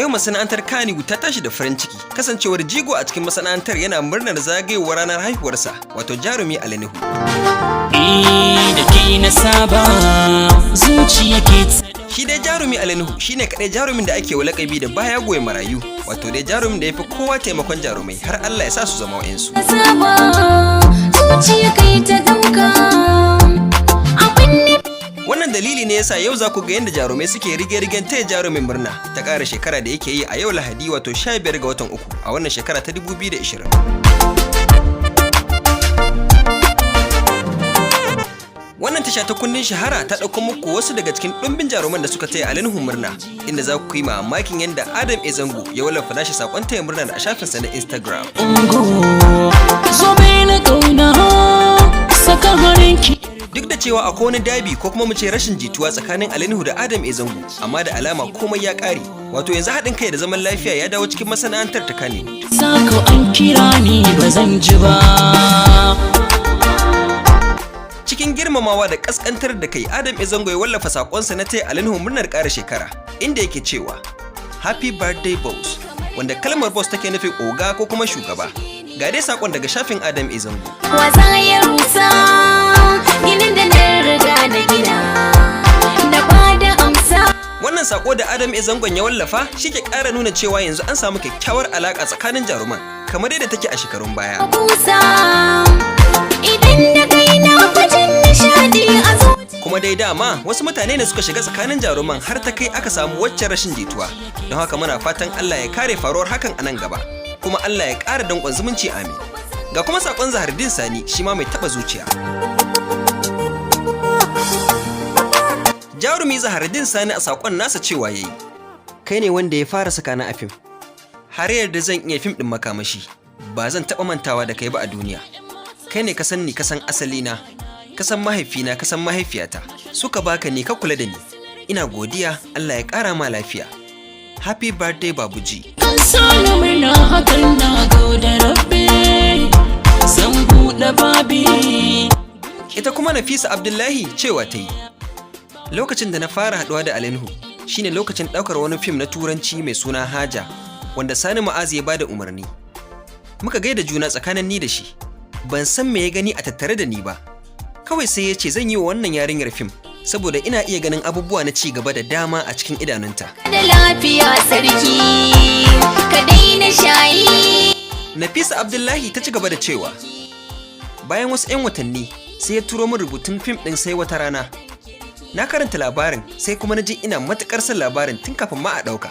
yau masana'antar Kannywood ta tashi da farin ciki kasancewar jigo a cikin masana'antar yana murnar zagayowar ranar haihuwarsa wato jarumi Ali Nuhu. Shi dai jarumi Ali Nuhu shine kadai jarumin da ake lakabi da baya goye marayu wato dai jarumin da yafi kowa taimakon jarumai har Allah ya sa su zama wa'insu. Wannan dalili ne yasa yau za ku ga yadda jarumai suke rige-rigen taya jarumin murna ta ƙara shekara da yake yi a yau Lahadi wato 15 ga watan uku a wannan shekara ta 2020. Wannan tasha ta kundin shahara ta ɗauko muku wasu daga cikin ɗumbin jaruman da suka taya Ali Nuhu murna inda za ku yi mamakin yadda Adam A. Zango ya wallafa nashi saƙon taya murna a shafinsa na Instagram. Duk da cewa akwai wani dabi ko kuma mu ce rashin jituwa tsakanin Ali Nuhu da Adam A. Zango, amma da alama komai ya ƙare. Wato yanzu haɗin kai da zaman lafiya ya dawo cikin masana'antar ta Kannywood. Sako an kira ni ba zan ji ba. Cikin girmamawa da ƙasƙantar da kai, Adam A. Zango ya wallafa saƙonsa na taya Ali Nuhu murnar ƙara shekara, inda yake cewa Happy birthday boss, wanda kalmar boss take nufin oga ko kuma shugaba. Ga dai saƙon daga shafin Adam A. Zango. Wannan sako da Adam A. Zangon ya wallafa shi ke ƙara nuna cewa yanzu an samu kyakkyawar alaƙa tsakanin jaruman kamar yadda take a shekarun baya. Kuma dai dama wasu mutane ne suka shiga tsakanin jaruman har ta kai aka samu waccan rashin jituwa. Don haka muna fatan Allah ya kare faruwar hakan a nan gaba, kuma Allah ya ƙara danƙon zumunci amin. Ga kuma saƙon Zahardin Sani shi ma mai taɓa zuciya. Jarumi Zahardin Sani a saƙon nasa cewa yayi, kai ne wanda ya fara saka na a fim, har yadda zan iya fim ɗin makamashi, ba zan taɓa mantawa da kai ba a duniya. Kai ne ka san ni, ka san asalina, ka san mahaifina, ka san mahaifiyata, suka baka ni ka kula da ni. Ina godiya, Allah ya ƙara ma lafiya. Happy birthday Babuji. Ita kuma Nafisa Abdullahi cewa ta yi, lokacin da na fara haɗuwa da Ali Nuhu shine lokacin ɗaukar wani fim na turanci mai suna Haja wanda Sani Ma'azu ya bada umarni. Muka gaida juna tsakanin ni da shi, ban san me ya gani a tattare da ni ba. Kawai sai ya ce zan yi wa wannan yarinyar fim saboda ina iya ganin abubuwa na ci gaba da dama a cikin idanunta. Da lafiya sarki, ka daina shayi. Nafisa Abdullahi ta ci gaba da cewa, bayan wasu 'yan watanni sai ya turo min rubutun fim ɗin Sai Wata Rana. Na karanta labarin sai kuma na ji ina matuƙar son labarin tun kafin ma a ɗauka.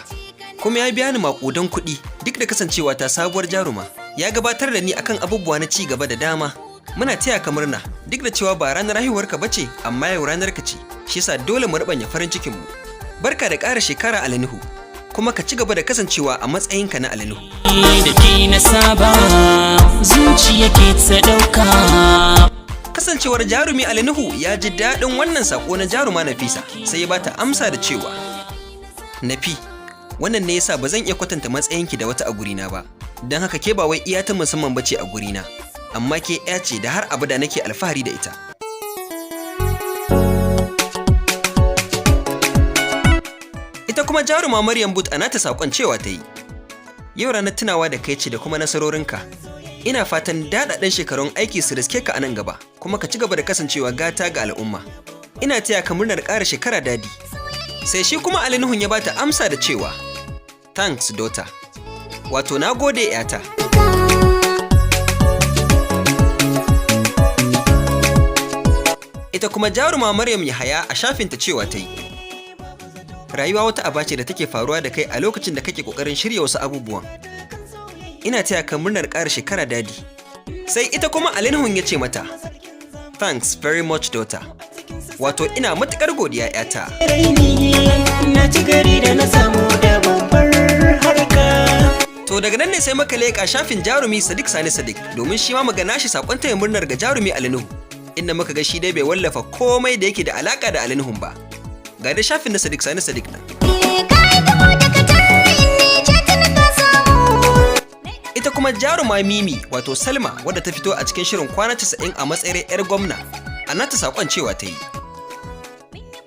Kuma ya biya ni maƙudan kuɗi duk da kasancewa ta sabuwar jaruma. Ya gabatar da ni akan abubuwa na ci gaba da dama. Muna taya ka murna duk da cewa ba ranar haihuwarka bace amma yau ranar ka ce. Shi yasa dole mu rubanya farin cikin mu. Barka da ƙara shekara Ali Nuhu. Kuma ka ci gaba da kasancewa a matsayinka na Ali Nuhu. Da ke na saba, zuciya ke ta ɗauka. Kasancewar jarumi Ali Nuhu ya ji daɗin wannan sako na jaruma Nafisa sai ya bata amsa da cewa, Nafi, wannan ne yasa ba zan iya kwatanta matsayinki da wata a gurina ba. Don haka ke ba wai iya ta musamman bace a gurina, amma ke ya ce da har abada nake alfahari da ita. Ita kuma jaruma Maryam But a nata saƙon cewa ta yi, yau ranar tunawa da kai ce da kuma nasarorinka. Ina fatan daɗaɗɗen shekarun aiki su riske ka a nan gaba, kuma ka ci gaba da kasancewa gata ga al'umma. Ina taya ka murnar ƙara shekara dadi. Sai shi kuma Ali Nuhun ya bata amsa da cewa, thanks daughter. Wato na gode yata. Ita kuma jaruma Maryam Yahaya a shafinta cewa ta yi, rayuwa wata aba ce da take faruwa da kai a lokacin da kake ƙoƙarin shirya wasu abubuwan. Ina taya ka murnar ƙara shekara dadi. Sai ita kuma Ali Nuhun ya ce mata, thanks very much daughter. Wato ina matuƙar godiya yata. To daga nan ne sai muka leƙa shafin jarumi Sadiq Sani Sadiq domin shi ma mu ga nashi saƙon taya murnar ga jarumi Ali Nuhu, inda muka ga shi dai bai wallafa komai da yake da alaƙa da Ali Nuhun ba. Ga dai shafin na Sadiq Sani Sadiq nan. Ita kuma jaruma Mimi wato Salma wadda ta fito a cikin shirin kwana 90 a matsayin 'yar gwamna, a nata saƙon cewa ta yi,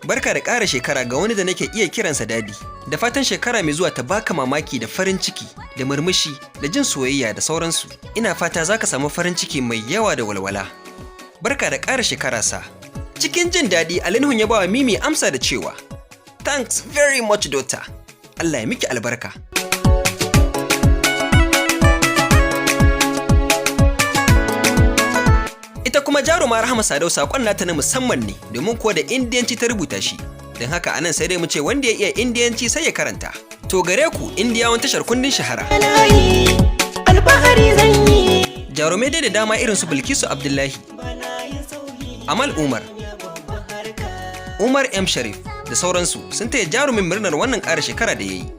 Barka da ƙara shekara ga wani da nake iya kiransa dadi. Da fatan shekara mai zuwa ta baka mamaki da farin ciki, da murmushi, da jin soyayya da sauransu. Ina fata za ka samu farin ciki mai yawa da walwala. Barka da ƙara shekara sa. Cikin jin daɗi Ali Nuhu ya ba wa Mimi amsa da cewa, "Thanks very much daughter. Allah ya miki albarka." Ita kuma jaruma Rahama Sadau saƙon nata na musamman ne domin kuwa da Indiyanci ta rubuta shi. Don haka anan sai dai mu ce wanda ya iya Indiyanci sai ya karanta. To gare ku Indiyawan tashar kundin shahara. Jarumai dai da dama irin su Bilkisu Abdullahi, Amal Umar, Umar M. Sharif da sauransu sun taya jarumin murnar wannan ƙara shekara da ya yi.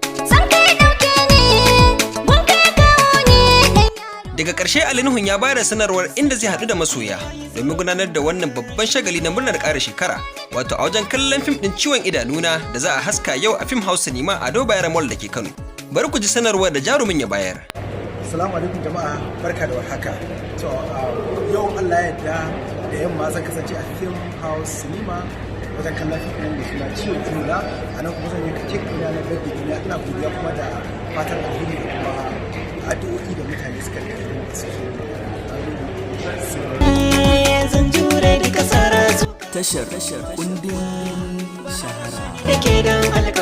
Daga ƙarshe Ali Nuhu ya bayar da sanarwar inda zai haɗu da masoya domin gudanar da wannan babban shagali na murnar ƙara shekara, wato a wajen kallon fim ɗin ciwon idanuna da za a haska yau a Film House Cinema a Ado Bayero Mall da ke Kano. Bari ku ji sanarwar da jarumin ya bayar. Assalamu alaikum jama'a, barka da warhaka. To yau Allah ya yarda da yamma zan kasance a Film House Cinema wajen kallon fim ɗin da suna ciwon idona, a nan kuma zan yi kake ina na birthday ina, ina godiya kuma da fatan alheri da kuma addu'o'i da mutane suka yi tashar kundin shahara.